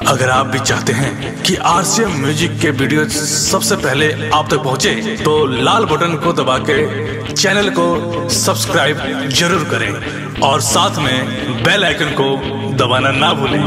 अगर आप भी चाहते हैं कि आरसीएम म्यूजिक के वीडियो सबसे पहले आप तक पहुंचे, तो लाल बटन को दबा के चैनल को सब्सक्राइब जरूर करें और साथ में बेल आइकन को दबाना ना भूलें।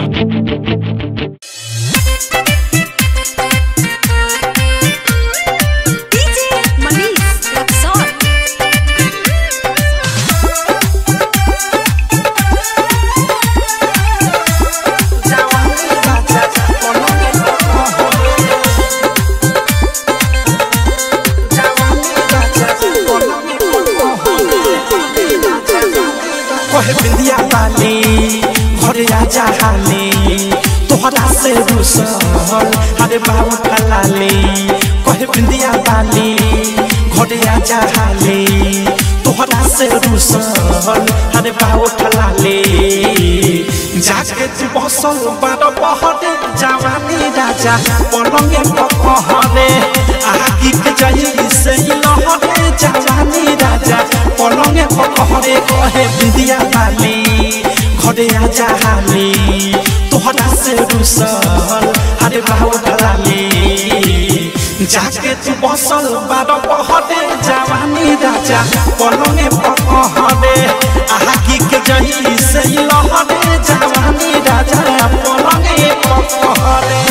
कहे बिंदिया बाली घरे आजा हाली तोहरा से रूसल हरे बाबू ठलाली। कहे बिंदिया बाली घरे आजा हाली तोहरा से रूसल हरे बाबू ठलाली। जाके तू बसल बारो बहरे जवानी राजा पलंगे पकहरे आगी के जाई से लहरे जवानी राजा पलंगे पकहरे। कहे बिंदिया बाली घरे आजा हाली तोहरा से रूसल हरे बाबू ठलाली। जाके तू बसल बारो बहरे जवानी राजा पलंगे पकहरे आगी के जाई से लहरे जवानी राजा पलंगे पकहरे।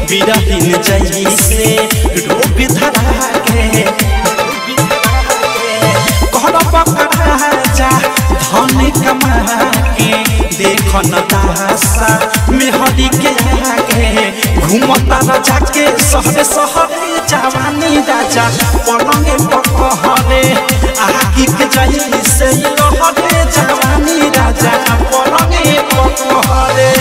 बिरहिन जैसे रोग धरा के कहना पकड़ा जा धन कमा के देख न दासा मेहरी के आगे घूमता राजा के सहरे सहरे जवानी राजा पलंगे पकहरे आगी के जाई से लहरे जवानी राजा पलंगे पकहरे।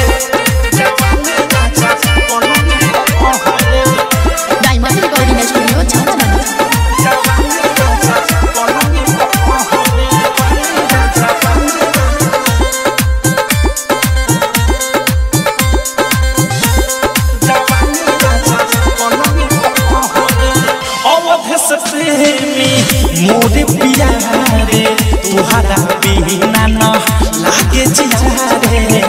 मोरे प्यारे तुहरा बिना न लागे जियारे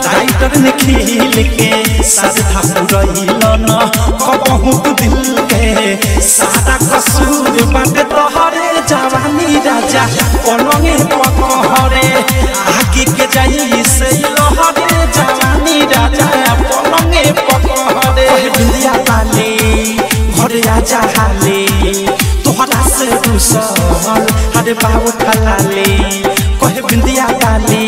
राइटर ने खिल के साधा पुरैल न बहुत दिल के सारा कसूर बाटे तोहरे जवानी राजा पलंगे पकहरे आगे के जाई से लहरे जवानी राजा पलंगे पकहरे। बिंदिया बाली घरे आजा हाली तोहरा से रूसल हरे बाबू ठलाली। कहे बिंदिया बाली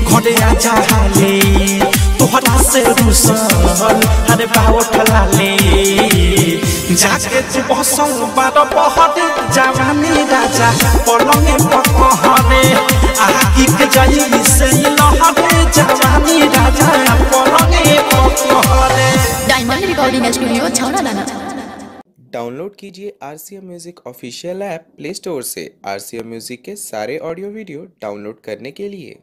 घरे आजा हाली तोहरा से रूसल हरे बाबू ठलाली। जाके तू बसल बारो बहरे जवानी राजा पलंगे पकहरे आगी के जाई से लहरे जवानी राजा पलंगे पकहरे। डायमंड रिकॉर्डिंग स्टूडियो छौड़ा। डाउनलोड कीजिए RCM music official app play store से। आरसीएम म्यूजिक के सारे ऑडियो वीडियो डाउनलोड करने के लिए